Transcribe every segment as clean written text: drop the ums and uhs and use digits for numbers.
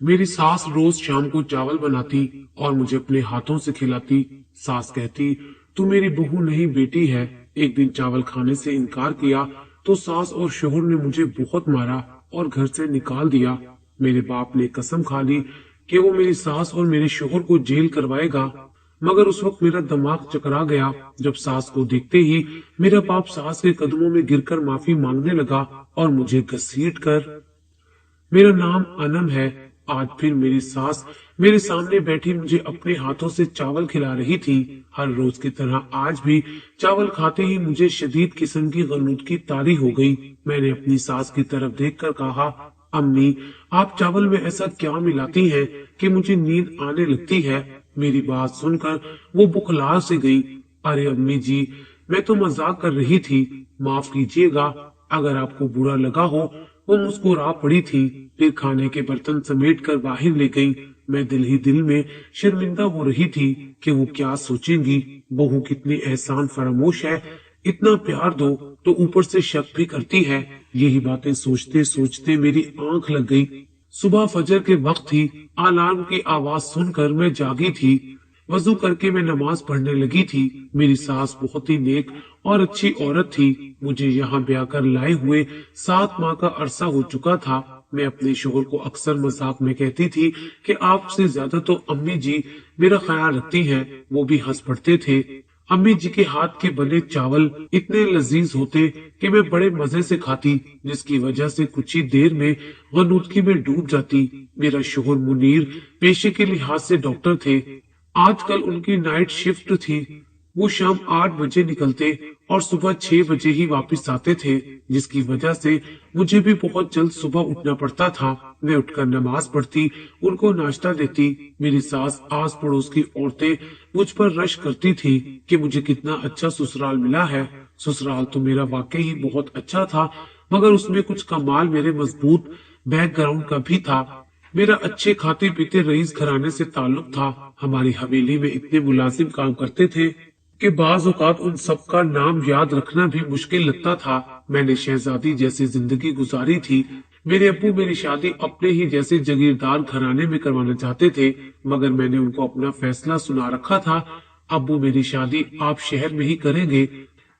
मेरी सास रोज शाम को चावल बनाती और मुझे अपने हाथों से खिलाती। सास कहती, तू मेरी बहू नहीं बेटी है। एक दिन चावल खाने से इनकार किया तो सास और शोहर ने मुझे बहुत मारा और घर से निकाल दिया। मेरे बाप ने कसम खा ली कि वो मेरी सास और मेरे शोहर को जेल करवाएगा, मगर उस वक्त मेरा दिमाग चकरा गया जब सास को देखते ही मेरा बाप सास के कदमों में गिरकर माफी मांगने लगा और मुझे घसीट कर। मेरा नाम अनम है। आज फिर मेरी सास मेरे सामने बैठी मुझे अपने हाथों से चावल खिला रही थी। हर रोज की तरह आज भी चावल खाते ही मुझे शदीद किस्म की गलूदगी तारी हो गई। मैंने अपनी सास की तरफ देखकर कहा, अम्मी, आप चावल में ऐसा क्या मिलाती हैं कि मुझे नींद आने लगती है। मेरी बात सुनकर वो बुखला से गई। अरे अम्मी जी, मैं तो मजाक कर रही थी, माफ कीजिएगा। अगर आपको बुरा लगा हो। वो मुस्कुरा पड़ी थी, फिर खाने के बर्तन समेट कर बाहर ले गई। मैं दिल ही दिल में शर्मिंदा हो रही थी कि वो क्या सोचेंगी। बहू कितनी एहसान फरामोश है, इतना प्यार दो तो ऊपर से शक भी करती है। यही बातें सोचते सोचते मेरी आंख लग गई। सुबह फजर के वक्त थी। अलार्म की आवाज सुनकर मैं जागी थी। वजू करके मैं नमाज पढ़ने लगी थी। मेरी सास बहुत ही नेक और अच्छी औरत थी। मुझे यहाँ ब्याह कर लाए हुए 7 माह का अरसा हो चुका था। मैं अपने शोहर को अक्सर मजाक में कहती थी कि आपसे ज्यादा तो अम्मी जी मेरा ख्याल रखती हैं। वो भी हंस पड़ते थे। अम्मी जी के हाथ के बने चावल इतने लजीज होते कि मैं बड़े मजे से खाती, जिसकी वजह से कुछ ही देर में गलूदगी में डूब जाती। मेरा शोहर मुनीर पेशे के लिहाज से डॉक्टर थे। आजकल उनकी नाइट शिफ्ट थी। वो शाम 8 बजे निकलते और सुबह 6 बजे ही वापस आते थे, जिसकी वजह से मुझे भी बहुत जल्द सुबह उठना पड़ता था। मैं उठकर नमाज पढ़ती, उनको नाश्ता देती। मेरी सास आस पड़ोस की औरतें मुझ पर रश करती थी कि मुझे कितना अच्छा ससुराल मिला है। ससुराल तो मेरा वाकई ही बहुत अच्छा था, मगर उसमें कुछ कमाल मेरे मजबूत बैकग्राउंड का भी था। मेरा अच्छे खाते पीते रईस घराने से ताल्लुक था। हमारी हवेली में इतने मुलाजिम काम करते थे कि बाज औकात उन सबका नाम याद रखना भी मुश्किल लगता था। मैंने शहजादी जैसी जिंदगी गुजारी थी। मेरे अब्बू मेरी शादी अपने ही जैसे जगीरदार घराने में करवाना चाहते थे, मगर मैंने उनको अपना फैसला सुना रखा था। अब्बू, मेरी शादी आप शहर में ही करेंगे।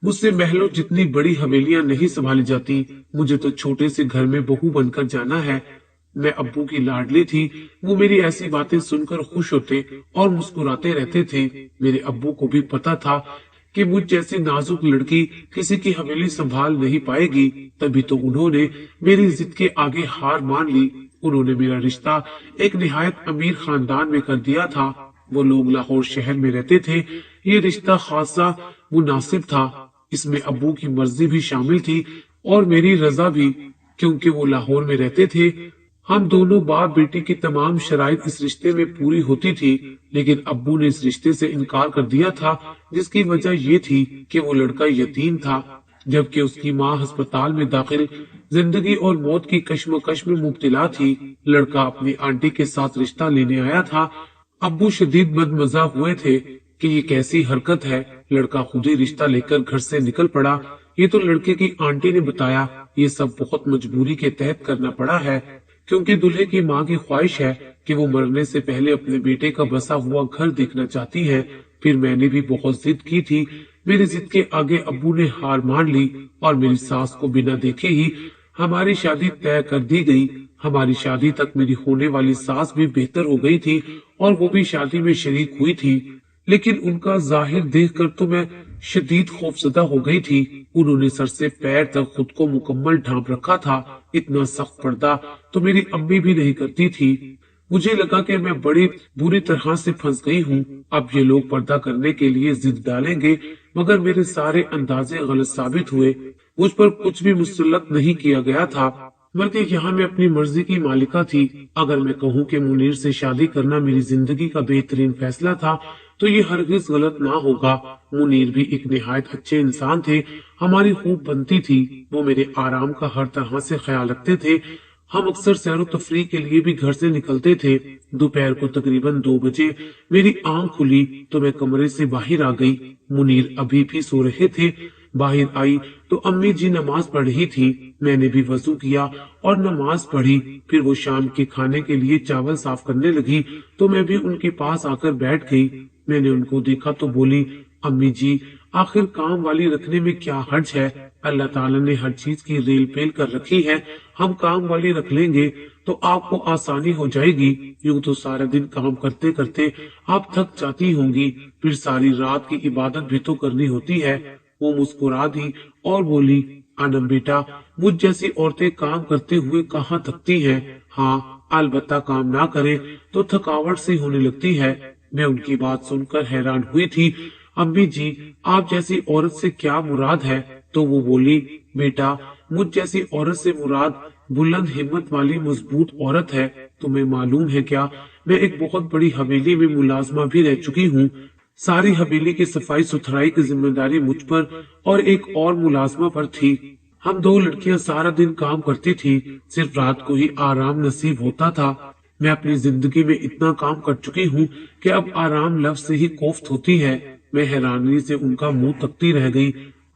मुझसे महलों जितनी बड़ी हवेलियां नहीं संभाली जाती। मुझे तो छोटे से घर में बहू बनकर जाना है। मैं अब्बू की लाडली थी। वो मेरी ऐसी बातें सुनकर खुश होते और मुस्कुराते रहते थे। मेरे अब्बू को भी पता था कि मुझ जैसी नाजुक लड़की किसी की हवेली संभाल नहीं पाएगी, तभी तो उन्होंने मेरी जिद के आगे हार मान ली। उन्होंने मेरा रिश्ता एक निहायत अमीर खानदान में कर दिया था। वो लोग लाहौर शहर में रहते थे। ये रिश्ता खासा मुनासिब था। इसमें अब्बू की मर्जी भी शामिल थी और मेरी रजा भी, क्योंकि वो लाहौर में रहते थे। हम दोनों बाप बेटी की तमाम शराइत इस रिश्ते में पूरी होती थी, लेकिन अब्बू ने इस रिश्ते से इनकार कर दिया था, जिसकी वजह ये थी कि वो लड़का यतीम था, जबकि उसकी माँ अस्पताल में दाखिल जिंदगी और मौत की कश्मकश में मुब्तला थी। लड़का अपनी आंटी के साथ रिश्ता लेने आया था। अब्बू शदीद बदमजा हुए थे कि ये कैसी हरकत है। लड़का खुद ही रिश्ता लेकर घर से निकल पड़ा। ये तो लड़के की आंटी ने बताया। ये सब बहुत मजबूरी के तहत करना पड़ा है, क्योंकि दूल्हे की माँ की ख्वाहिश है कि वो मरने से पहले अपने बेटे का बसा हुआ घर देखना चाहती है। फिर मैंने भी बहुत जिद की थी। मेरी जिद के आगे अब्बू ने हार मान ली और मेरी सास को बिना देखे ही हमारी शादी तय कर दी गई। हमारी शादी तक मेरी होने वाली सास भी बेहतर हो गई थी और वो भी शादी में शरीक हुई थी, लेकिन उनका जाहिर देखकर तो मैं शदीद खौफजदा हो गई थी। उन्होंने सर से पैर तक खुद को मुकम्मल ढांप रखा था। इतना सख्त पर्दा तो मेरी अम्मी भी नहीं करती थी। मुझे लगा कि मैं बड़ी बुरी तरह से फंस गई हूँ। अब ये लोग पर्दा करने के लिए जिद डालेंगे, मगर मेरे सारे अंदाजे गलत साबित हुए। मुझ पर कुछ भी मुसल्लत नहीं किया गया था, बल्कि यहाँ मैं अपनी मर्जी की मालिका थी। अगर मैं कहूँ कि मुनीर से शादी करना मेरी जिंदगी का बेहतरीन फैसला था, तो ये हरगिज गलत ना होगा। मुनीर भी एक निहायत अच्छे इंसान थे। हमारी खूब बनती थी। वो मेरे आराम का हर तरह से ख्याल रखते थे। हम अक्सर सैर तफरी के लिए भी घर से निकलते थे। दोपहर को तकरीबन 2 बजे मेरी आंख खुली तो मैं कमरे से बाहर आ गई। मुनीर अभी भी सो रहे थे। बाहर आई तो अम्मी जी नमाज पढ़ रही थी। मैंने भी वजू किया और नमाज पढ़ी। फिर वो शाम के खाने के लिए चावल साफ करने लगी तो मैं भी उनके पास आकर बैठ गई। मैंने उनको देखा तो बोली, अम्मी जी, आखिर काम वाली रखने में क्या हर्ज है? अल्लाह ताला ने हर चीज की रेल पेल कर रखी है। हम काम वाली रख लेंगे तो आपको आसानी हो जाएगी। यूं तो सारा दिन काम करते करते आप थक जाती होंगी, फिर सारी रात की इबादत भी तो करनी होती है। वो मुस्कुरा दी और बोली, आनम बेटा, मुझ जैसी औरतें काम करते हुए कहाँ थकती हैं। हाँ, अलबत्ता काम ना करें तो थकावट सी होने लगती है। मैं उनकी बात सुनकर हैरान हुई थी। अम्मी जी, आप जैसी औरत से क्या मुराद है? तो वो बोली, बेटा, मुझ जैसी औरत से मुराद बुलंद हिम्मत वाली मजबूत औरत है। तुम्हें मालूम है क्या, मैं एक बहुत बड़ी हवेली में मुलाजमा भी रह चुकी हूँ। सारी हवेली की सफाई सुथराई की जिम्मेदारी मुझ पर और एक और मुलाजमा पर थी। हम दो लड़कियां सारा दिन काम करती थी, सिर्फ रात को ही आराम नसीब होता था। मैं अपनी जिंदगी में इतना काम कर चुकी हूँ कि अब आराम लफ्ज से ही कोफ्त होती है। मैं हैरानी से उनका मुंह तकती रह गई।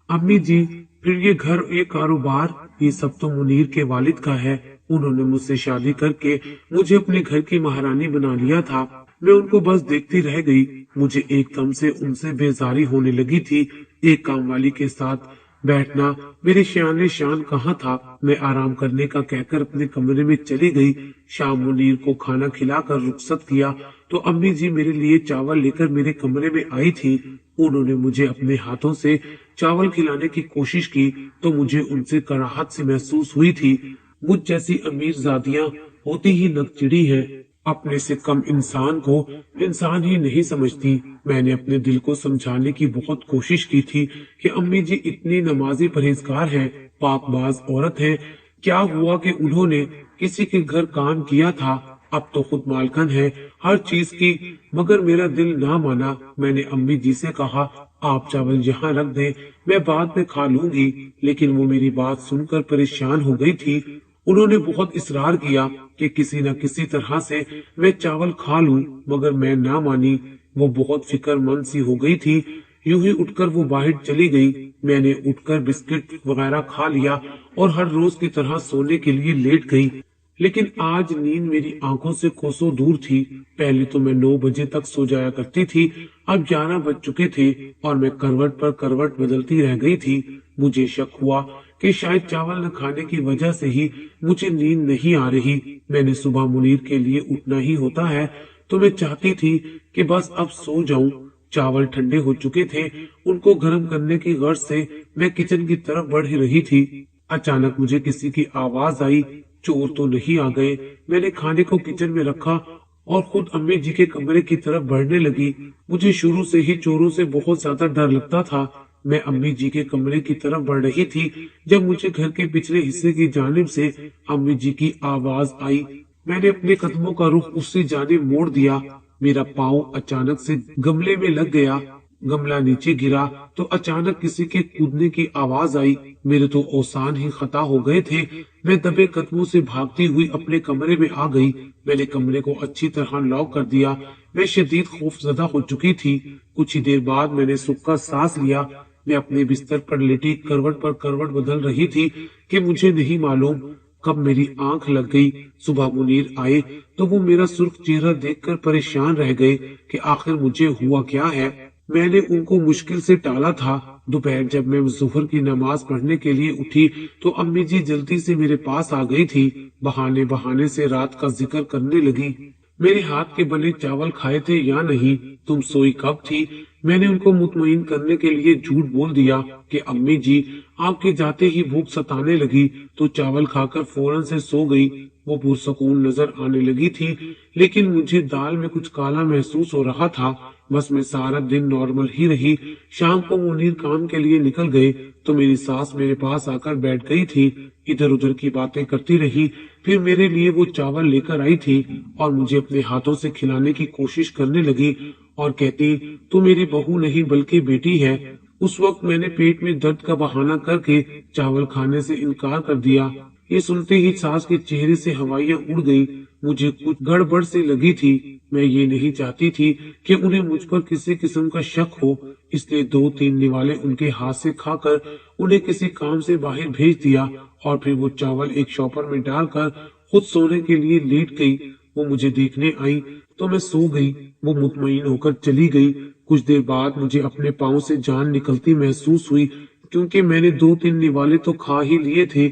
अम्मी जी, फिर ये घर, ये कारोबार, ये सब तो मुनीर के वालिद का है। उन्होंने मुझसे शादी करके मुझे अपने घर की महारानी बना लिया था। मैं उनको बस देखती रह गई। मुझे एकदम से उनसे बेजारी होने लगी थी। एक काम वाली के साथ बैठना मेरे शान शान कहाँ था। मैं आराम करने का कहकर अपने कमरे में चली गई। शाम मुनीर को खाना खिलाकर रुखसत किया तो अम्मी जी मेरे लिए चावल लेकर मेरे कमरे में आई थी। उन्होंने मुझे अपने हाथों से चावल खिलाने की कोशिश की तो मुझे उनसे कराहत सी महसूस हुई थी। मुझ जैसी अमीर जादियां होती ही नकचिड़ी हैं, अपने से कम इंसान को इंसान ही नहीं समझती। मैंने अपने दिल को समझाने की बहुत कोशिश की थी कि अम्मी जी इतनी नमाजी परहेजगार हैं, पाकबाज औरत हैं। क्या हुआ कि उन्होंने किसी के घर काम किया था, अब तो खुद मालकन है हर चीज की। मगर मेरा दिल ना माना। मैंने अम्मी जी से कहा, आप चावल यहाँ रख दें, मैं बाद में खा लूंगी। लेकिन वो मेरी बात सुनकर परेशान हो गई थी। उन्होंने बहुत इसरार किया कि किसी न किसी तरह से मैं चावल खा लूं, मगर मैं ना मानी। वो बहुत फिक्रमंद सी हो गई थी। यूं ही उठकर वो बाहर चली गई। मैंने उठकर बिस्किट वगैरह खा लिया और हर रोज की तरह सोने के लिए लेट गई। लेकिन आज नींद मेरी आंखों से कोसों दूर थी। पहले तो मैं 9 बजे तक सो जाया करती थी, अब 11 बज चुके थे और मैं करवट पर करवट बदलती रह गई थी। मुझे शक हुआ कि शायद चावल न खाने की वजह से ही मुझे नींद नहीं आ रही। मैंने सुबह मुनीर के लिए उठना ही होता है तो मैं चाहती थी कि बस अब सो जाऊं। चावल ठंडे हो चुके थे, उनको गर्म करने की गर्ज से मैं किचन की तरफ बढ़ ही रही थी। अचानक मुझे किसी की आवाज आई। चोर तो नहीं आ गए? मैंने खाने को किचन में रखा और खुद अम्मी जी के कमरे की तरफ बढ़ने लगी। मुझे शुरू से ही चोरों से बहुत ज्यादा डर लगता था। मैं अम्मी जी के कमरे की तरफ बढ़ रही थी जब मुझे घर के पिछले हिस्से की जानिब से अम्मी जी की आवाज आई। मैंने अपने कदमों का रुख उसी जानिब मोड़ दिया। मेरा पाँव अचानक से गमले में लग गया। गमला नीचे गिरा तो अचानक किसी के कूदने की आवाज आई। मेरे तो औसान ही खता हो गए थे। मैं दबे कदमों से भागती हुई अपने कमरे में आ गई। मैंने कमरे को अच्छी तरह लॉक कर दिया। मैं शदीद खौफजदा हो चुकी थी। कुछ ही देर बाद मैंने सुक्का सांस लिया। मैं अपने बिस्तर पर लेटी करवट पर करवट बदल रही थी कि मुझे नहीं मालूम कब मेरी आंख लग गई। सुबह मुनीर आए तो वो मेरा सुर्ख चेहरा देखकर परेशान रह गए कि आखिर मुझे हुआ क्या है। मैंने उनको मुश्किल से टाला था। दोपहर जब मैं जुहर की नमाज पढ़ने के लिए उठी तो अम्मी जी जल्दी से मेरे पास आ गई थी। बहाने बहाने से रात का जिक्र करने लगी। मेरे हाथ के बने चावल खाए थे या नहीं, तुम सोई कब थी? मैंने उनको मुतमईन करने के लिए झूठ बोल दिया कि अम्मी जी, आपके जाते ही भूख सताने लगी तो चावल खाकर फौरन से सो गई। वो पुरसकून नजर आने लगी थी, लेकिन मुझे दाल में कुछ काला महसूस हो रहा था। बस मैं सारा दिन नॉर्मल ही रही। शाम को मुनीर काम के लिए निकल गए तो मेरी सास मेरे पास आकर बैठ गई थी। इधर उधर की बातें करती रही। फिर मेरे लिए वो चावल लेकर आई थी और मुझे अपने हाथों से खिलाने की कोशिश करने लगी और कहती, तू मेरी बहू नहीं बल्कि बेटी है। उस वक्त मैंने पेट में दर्द का बहाना करके चावल खाने से इनकार कर दिया। ये सुनते ही सास के चेहरे से हवाइयां उड़ गईं। मुझे कुछ गड़बड़ सी लगी थी। मैं ये नहीं चाहती थी कि उन्हें मुझ पर किसी किस्म का शक हो, इसलिए 2-3 निवाले उनके हाथ से खाकर उन्हें किसी काम से बाहर भेज दिया और फिर वो चावल एक शॉपर में डालकर खुद सोने के लिए लेट गई। वो मुझे देखने आई तो मैं सो गई। वो मुतमईन होकर चली गई। कुछ देर बाद मुझे अपने पाँव से जान निकलती महसूस हुई, क्योंकि मैंने 2-3 निवाले तो खा ही लिए थे।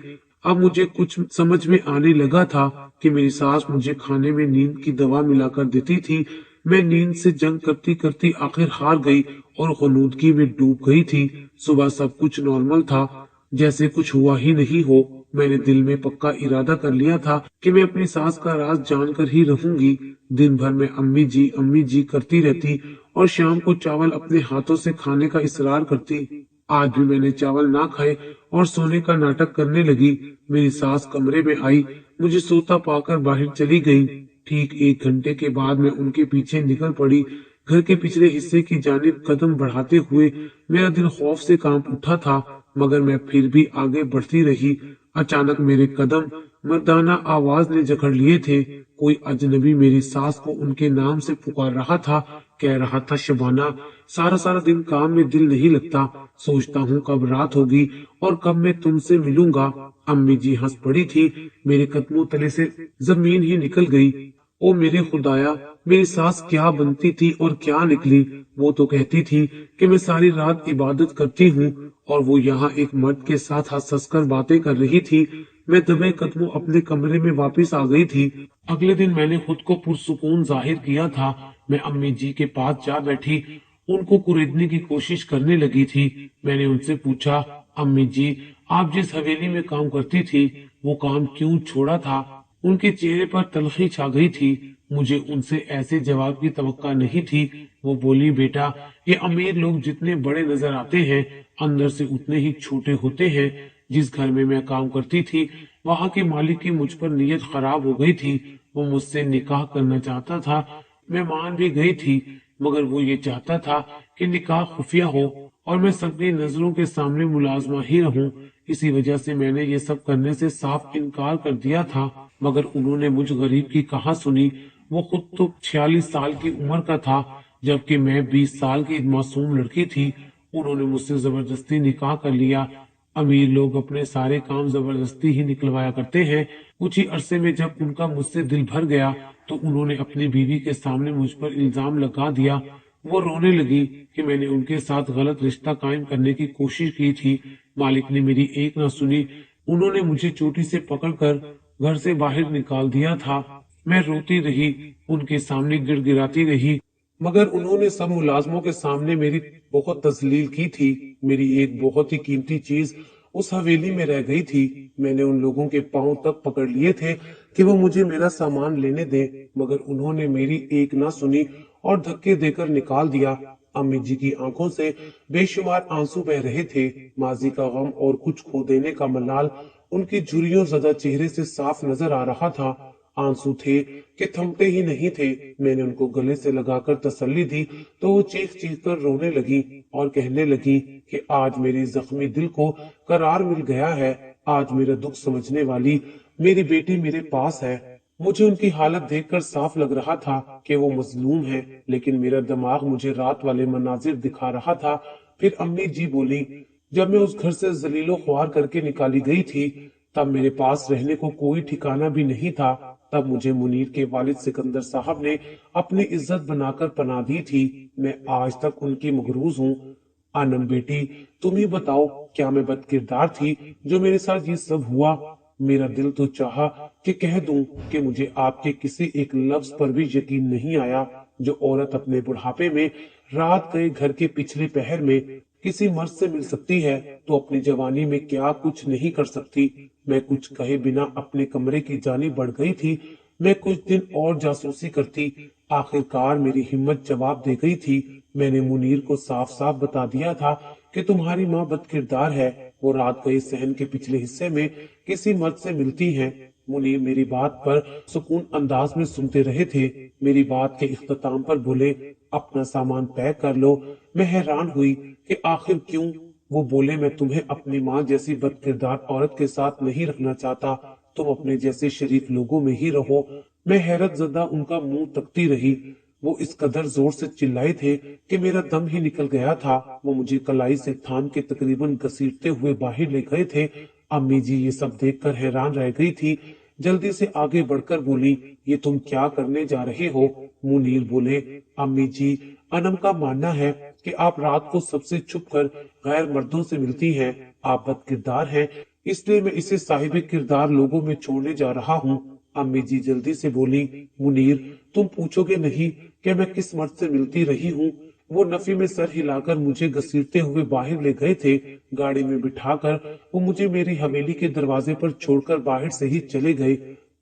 अब मुझे कुछ समझ में आने लगा था कि मेरी सास मुझे खाने में नींद की दवा मिलाकर देती थी। मैं नींद से जंग करती करती आखिर हार गई और ग़ुनूदगी में डूब गई थी। सुबह सब कुछ नॉर्मल था, जैसे कुछ हुआ ही नहीं हो। मैंने दिल में पक्का इरादा कर लिया था कि मैं अपनी सास का राज जानकर ही रहूंगी। दिन भर मैं अम्मी जी करती रहती और शाम को चावल अपने हाथों से खाने का इसरार करती। आज भी मैंने चावल ना खाए और सोने का नाटक करने लगी। मेरी सास कमरे में आई, मुझे सोता पाकर बाहर चली गई। ठीक 1 घंटे के बाद मैं उनके पीछे निकल पड़ी। घर के पिछले हिस्से की जानिब कदम बढ़ाते हुए मेरा दिल खौफ से कांप उठा था, मगर मैं फिर भी आगे बढ़ती रही। अचानक मेरे कदम मर्दाना आवाज ने जकड़ लिए थे। कोई अजनबी मेरी सास को उनके नाम से पुकार रहा था, कह रहा था, शबाना, सारा सारा दिन काम में दिल नहीं लगता, सोचता हूँ कब रात होगी और कब मैं तुमसे मिलूंगा। अम्मी जी हंस पड़ी थी। मेरे कदमों तले से जमीन ही निकल गई। ओ मेरे खुदाया, मेरी सास क्या बनती थी और क्या निकली। वो तो कहती थी कि मैं सारी रात इबादत करती हूँ और वो यहाँ एक मर्द के साथ हंस हंस कर बातें कर रही थी। मैं दबे कदमों अपने कमरे में वापस आ गई थी। अगले दिन मैंने खुद को पुरसुकून जाहिर किया था। मैं अम्मी जी के पास जा बैठी, उनको कुरेदने की कोशिश करने लगी थी। मैंने उनसे पूछा, अम्मी जी, आप जिस हवेली में काम करती थी, वो काम क्यों छोड़ा था? उनके चेहरे पर तलखी छा गई थी। मुझे उनसे ऐसे जवाब की तवक्का नहीं थी। वो बोली, बेटा, ये अमीर लोग जितने बड़े नजर आते हैं, अंदर से उतने ही छोटे होते हैं। जिस घर में मैं काम करती थी, वहाँ के मालिक की मुझ पर नीयत खराब हो गई थी। वो मुझसे निकाह करना चाहता था। मैं मान भी गई थी, मगर वो ये चाहता था कि निकाह खुफिया हो और मैं सबकी नजरों के सामने मुलाजमा ही रहूं। इसी वजह से मैंने ये सब करने से साफ इनकार कर दिया था। मगर उन्होंने मुझ गरीब की कहाँ सुनी। वो खुद तो 46 साल की उम्र का था, जबकि मैं 20 साल की मासूम लड़की थी। उन्होंने मुझसे जबरदस्ती निकाह कर लिया। अमीर लोग अपने सारे काम जबरदस्ती ही निकलवाया करते हैं। कुछ ही अरसे में जब उनका मुझसे दिल भर गया, तो उन्होंने अपनी बीवी के सामने मुझ पर इल्जाम लगा दिया। वो रोने लगी कि मैंने उनके साथ गलत रिश्ता कायम करने की कोशिश की थी। मालिक ने मेरी एक ना सुनी। उन्होंने मुझे चोटी से पकड़कर घर से बाहर निकाल दिया था। मैं रोती रही, उनके सामने गिड़गिड़ाती रही, मगर उन्होंने सब मुलाजमों के सामने मेरी बहुत तजलील की थी। मेरी एक बहुत ही कीमती चीज उस हवेली में रह गई थी। मैंने उन लोगों के पांव तक पकड़ लिए थे कि वो मुझे मेरा सामान लेने दे, मगर उन्होंने मेरी एक ना सुनी और धक्के देकर निकाल दिया। अम्मी जी की आंखों से बेशुमार आंसू बह रहे थे। माजी का गम और कुछ खो देने का मलाल उनकी झुर्रियों ज़दा चेहरे से साफ नजर आ रहा था। आंसू थे कि थमते ही नहीं थे। मैंने उनको गले से लगाकर तसल्ली दी तो वो चीख चीख कर रोने लगी और कहने लगी कि आज मेरी जख्मी दिल को करार मिल गया है। आज मेरा दुख समझने वाली मेरी बेटी मेरे पास है। मुझे उनकी हालत देखकर साफ लग रहा था कि वो मजलूम है, लेकिन मेरा दिमाग मुझे रात वाले मनाजिर दिखा रहा था। फिर अम्मी जी बोली, जब मैं उस घर से जलीलो ख्वार करके निकाली गई थी, तब मेरे पास रहने को कोई ठिकाना भी नहीं था। तब मुझे मुनीर के वालिद सिकंदर साहब ने अपनी इज्जत बनाकर पनाह दी थी। मैं आज तक उनकी मगरूज हूँ। आनम बेटी, तुम ही बताओ, क्या मैं बदकिरदार थी जो मेरे साथ ये सब हुआ? मेरा दिल तो चाहा कि कह दूं कि मुझे आपके किसी एक लफ्ज पर भी यकीन नहीं आया। जो औरत अपने बुढ़ापे में रात गए घर के पिछले पहर में किसी मर्द से मिल सकती है, तो अपनी जवानी में क्या कुछ नहीं कर सकती। मैं कुछ कहे बिना अपने कमरे की जानिब बढ़ गई थी। मैं कुछ दिन और जासूसी करती। आखिरकार मेरी हिम्मत जवाब दे गई थी। मैंने मुनीर को साफ साफ बता दिया था कि तुम्हारी माँ बदकिरदार है। वो रात गए सहन के पिछले हिस्से में किसी मर्द से मिलती है। मुनीर मेरी बात पर सुकून अंदाज में सुनते रहे थे। मेरी बात के इख्तिताम पर बोले, अपना सामान पैक कर लो। मैं हैरान हुई कि आखिर क्यों। वो बोले, मैं तुम्हें अपनी माँ जैसी बदकिरदार औरत के साथ नहीं रखना चाहता, तुम अपने जैसे शरीफ लोगों में ही रहो। मैं हैरत ज़दा उनका मुंह तकती रही। वो इस कदर जोर से चिल्लाए थे कि मेरा दम ही निकल गया था। वो मुझे कलाई से थाम के तकरीबन घसीटते हुए बाहर ले गए थे। अम्मी जी ये सब देखकर हैरान रह गई थी। जल्दी से आगे बढ़कर बोली, ये तुम क्या करने जा रहे हो? मुनीर बोले, अम्मी जी, अनम का मानना है कि आप रात को सबसे छुप कर गैर मर्दों से मिलती हैं। आप बदकिरदार हैं, इसलिए मैं इसे साहिब किरदार लोगों में छोड़ने जा रहा हूँ। अम्मी जी जल्दी से बोली, मुनीर, तुम पूछोगे नहीं कि मैं किस मर्द से मिलती रही हूँ? वो नफी में सर हिलाकर मुझे घसीटते हुए बाहर ले गए थे। गाड़ी में बिठाकर वो मुझे मेरी हवेली के दरवाजे पर छोड़कर बाहर से ही चले गए।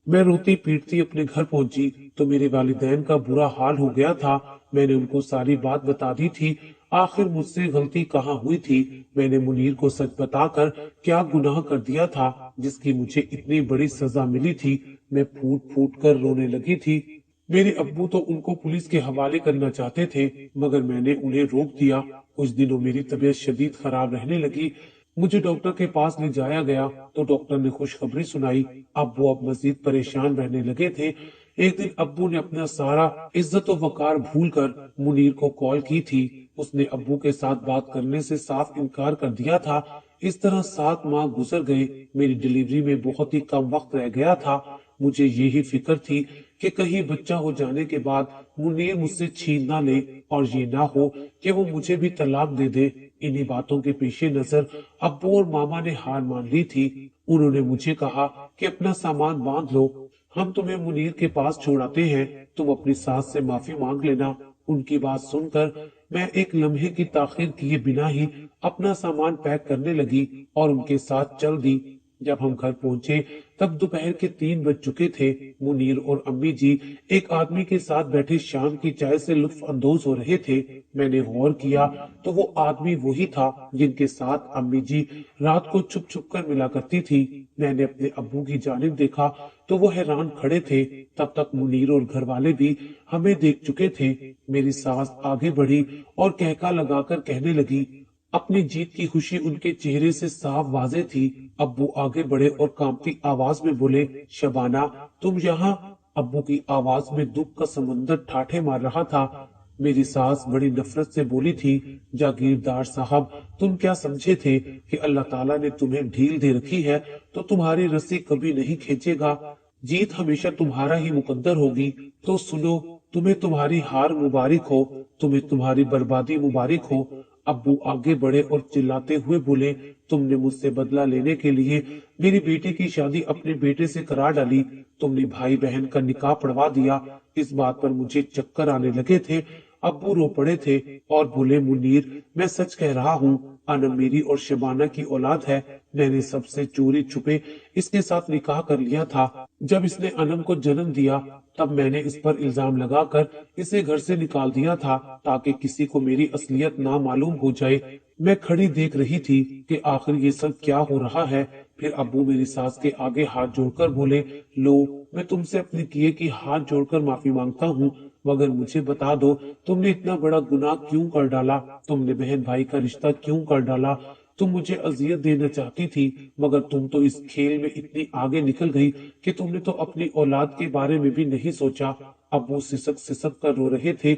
मैं रोती पीटती अपने घर पहुंची तो मेरे वालिदैन का बुरा हाल हो गया था। मैंने उनको सारी बात बता दी थी। आखिर मुझसे गलती कहाँ हुई थी? मैंने मुनीर को सच बताकर क्या गुनाह कर दिया था जिसकी मुझे इतनी बड़ी सजा मिली थी? मैं फूट फूट कर रोने लगी थी। मेरे अब्बू तो उनको पुलिस के हवाले करना चाहते थे, मगर मैंने उन्हें रोक दिया। कुछ दिनों मेरी तबीयत शदीद खराब रहने लगी। मुझे डॉक्टर के पास ले जाया गया तो डॉक्टर ने खुशखबरी सुनाई। अब वो अब मजीद परेशान रहने लगे थे। एक दिन अब्बू ने अपना सारा इज्जत व वकार भूलकर मुनीर को कॉल की थी। उसने अब्बू के साथ बात करने से साफ इनकार कर दिया था। इस तरह 7 माह गुजर गए। मेरी डिलीवरी में बहुत ही कम वक्त रह गया था। मुझे यही फिक्र थी कि कहीं बच्चा हो जाने के बाद मुनीर मुझसे छीन ना ले और ये ना हो कि वो मुझे भी तलाक दे दे। इन्हीं बातों के पेश नजर अब्बू और मामा ने हार मान ली थी। उन्होंने मुझे कहा कि अपना सामान बांध लो, हम तुम्हें मुनीर के पास छोड़ाते हैं, तुम अपनी सास से माफी मांग लेना। उनकी बात सुनकर मैं एक लम्हे की ताखीर किए बिना ही अपना सामान पैक करने लगी और उनके साथ चल दी। जब हम घर पहुंचे तब दोपहर के 3 बज चुके थे। मुनीर और अम्मी जी एक आदमी के साथ बैठे शाम की चाय से लुत्फ अंदोज हो रहे थे। मैंने गौर किया तो वो आदमी वही था जिनके साथ अम्मी जी रात को छुप छुप कर मिला करती थी। मैंने अपने अब्बू की जानिब देखा तो वो हैरान खड़े थे। तब तक मुनीर और घर वाले भी हमें देख चुके थे। मेरी सास आगे बढ़ी और कहका लगाकर कहने लगी। अपनी जीत की खुशी उनके चेहरे से साफ वाज़ेह थी। अब्बू आगे बढ़े और कांपती आवाज में बोले, शबाना, तुम यहाँ? अब्बू की आवाज में दुख का समंदर ठाठे मार रहा था। मेरी सास बड़ी नफरत से बोली थी, जागीरदार साहब, तुम क्या समझे थे कि अल्लाह ताला ने तुम्हें ढील दे रखी है तो तुम्हारी रस्सी कभी नहीं खींचेगा? जीत हमेशा तुम्हारा ही मुकद्दर होगी। तो सुनो, तुम्हें तुम्हारी हार मुबारक हो, तुम्हें तुम्हारी बर्बादी मुबारक हो। अब्बू आगे बढ़े और चिल्लाते हुए बोले, तुमने मुझसे बदला लेने के लिए मेरी बेटी की शादी अपने बेटे से करा डाली। तुमने भाई बहन का निकाह पढ़वा दिया। इस बात पर मुझे चक्कर आने लगे थे। अब्बू रो पड़े थे और बोले, मुनीर, मैं सच कह रहा हूँ, अनम मेरी और शबाना की औलाद है। मैंने सबसे चोरी छुपे इसके साथ निकाह कर लिया था। जब इसने अनम को जन्म दिया तब मैंने इस पर इल्जाम लगाकर इसे घर से निकाल दिया था ताकि किसी को मेरी असलियत ना मालूम हो जाए। मैं खड़ी देख रही थी कि आखिर ये सब क्या हो रहा है। फिर अब्बू मेरी सास के आगे हाथ जोड़कर बोले, लो, मैं तुमसे अपने किए की हाथ जोड़कर माफी मांगता हूँ, मगर मुझे बता दो, तुमने इतना बड़ा गुनाह क्यों कर डाला? तुमने बहन भाई का रिश्ता क्यों कर डाला? तुम मुझे अजियत देना चाहती थी, मगर तुम तो इस खेल में इतनी आगे निकल गई कि तुमने तो अपनी औलाद के बारे में भी नहीं सोचा। अब वो सिसक सिसक कर रो रहे थे।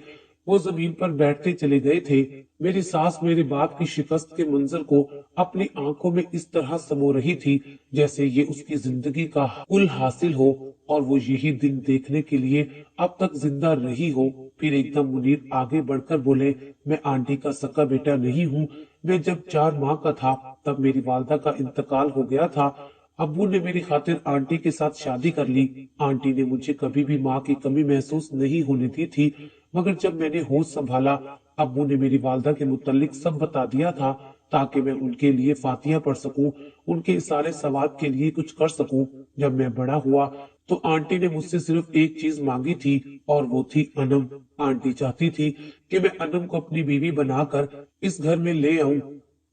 वो जमीन पर बैठते चले गए थे। मेरी सास मेरे बाप की शिकस्त के मंजर को अपनी आंखों में इस तरह समो रही थी जैसे ये उसकी जिंदगी का कुल हासिल हो और वो यही दिन देखने के लिए अब तक जिंदा रही हो। फिर एकदम मुनीर आगे बढ़कर बोले, मैं आंटी का सका बेटा नहीं हूँ। मैं जब 4 माह का था तब मेरी वालदा का इंतकाल हो गया था। अब्बू ने मेरी खातिर आंटी के साथ शादी कर ली। आंटी ने मुझे कभी भी माँ की कमी महसूस नहीं होने दी थी, मगर जब मैंने होश संभाला अब्बू ने मेरी वालदा के मुतालिक सब बता दिया था ताकि मैं उनके लिए फातिहा पढ़ सकूं, उनके सारे सवाब के लिए कुछ कर सकूं। जब मैं बड़ा हुआ तो आंटी ने मुझसे सिर्फ एक चीज मांगी थी और वो थी अनम। आंटी चाहती थी कि मैं अनम को अपनी बीवी बनाकर इस घर में ले आऊं।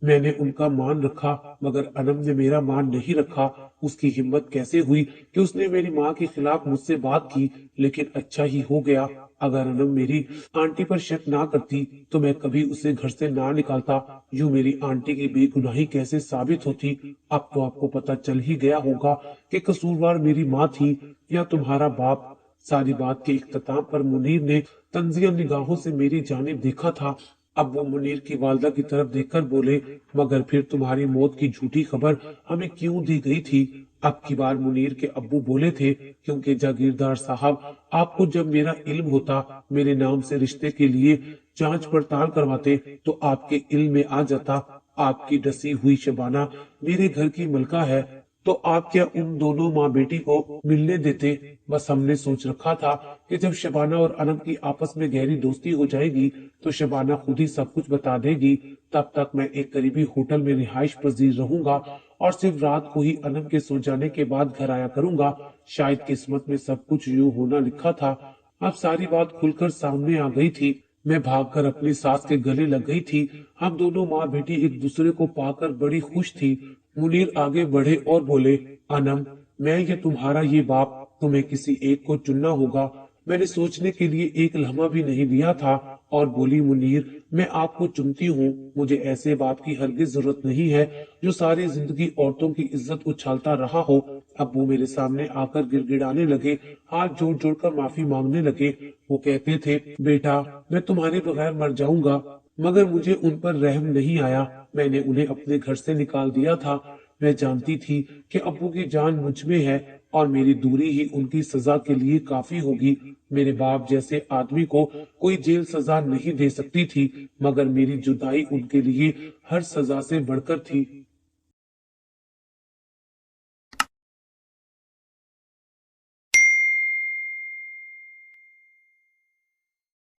میں نے उनका मान रखा मगर अनम ने मेरा मान नहीं रखा। उसकी हिम्मत कैसे हुई कि उसने मेरी माँ के खिलाफ मुझसे बात की, लेकिन अच्छा ही हो गया। अगर अनम मेरी आंटी पर शक ना करती तो मैं कभी उसे घर से ना निकालता। यूं मेरी आंटी की बेगुनाही कैसे साबित होती। अब तो आपको पता चल ही गया होगा कि कसूरवार मेरी माँ थी या तुम्हारा बाप। सारी बात के इख्तिताम पर मुनीर ने तंजिया निगाहों से मेरी जानिब देखा था। अब वो मुनीर की वालदा की तरफ देखकर बोले, मगर फिर तुम्हारी मौत की झूठी खबर हमें क्यों दी गई थी? अब की बार मुनीर के अब्बू बोले थे, क्योंकि जागीरदार साहब, आपको जब मेरा इल्म होता, मेरे नाम से रिश्ते के लिए जांच पड़ताल करवाते तो आपके इल्म में आ जाता। आपकी डसी हुई शबाना मेरे घर की मलका है, तो आप क्या उन दोनों माँ बेटी को मिलने देते? बस हमने सोच रखा था कि जब शबाना और अनम की आपस में गहरी दोस्ती हो जाएगी तो शबाना खुद ही सब कुछ बता देगी। तब तक मैं एक करीबी होटल में रिहाइश पजीर रहूंगा और सिर्फ रात को ही अनम के सो जाने के बाद घर आया करूंगा। शायद किस्मत में सब कुछ यूं होना लिखा था। अब सारी बात खुलकर सामने आ गई थी। मैं भागकर अपनी सास के गले लग गई थी। हम दोनों माँ बेटी एक दूसरे को पाकर बड़ी खुश थी। मुनीर आगे बढ़े और बोले, अनम, मैं या तुम्हारा ये बाप, तुम्हें किसी एक को चुनना होगा। मैंने सोचने के लिए एक लम्हा भी नहीं दिया था और बोली, मुनीर, मैं आपको चुनती हूँ। मुझे ऐसे बाप की हरगिज जरूरत नहीं है जो सारी जिंदगी औरतों की इज्जत उछालता रहा हो। अब वो मेरे सामने आकर गिड़गिड़ाने लगे, हाथ जोड़ जोड़ कर माफी मांगने लगे। वो कहते थे, बेटा, मैं तुम्हारे बगैर मर जाऊंगा। मगर मुझे उन पर रहम नहीं आया। मैंने उन्हें अपने घर से निकाल दिया था। मैं जानती थी कि अब्बू की जान मुझ में है और मेरी दूरी ही उनकी सजा के लिए काफी होगी। मेरे बाप जैसे आदमी को कोई जेल सजा नहीं दे सकती थी, मगर मेरी जुदाई उनके लिए हर सजा से बढ़कर थी।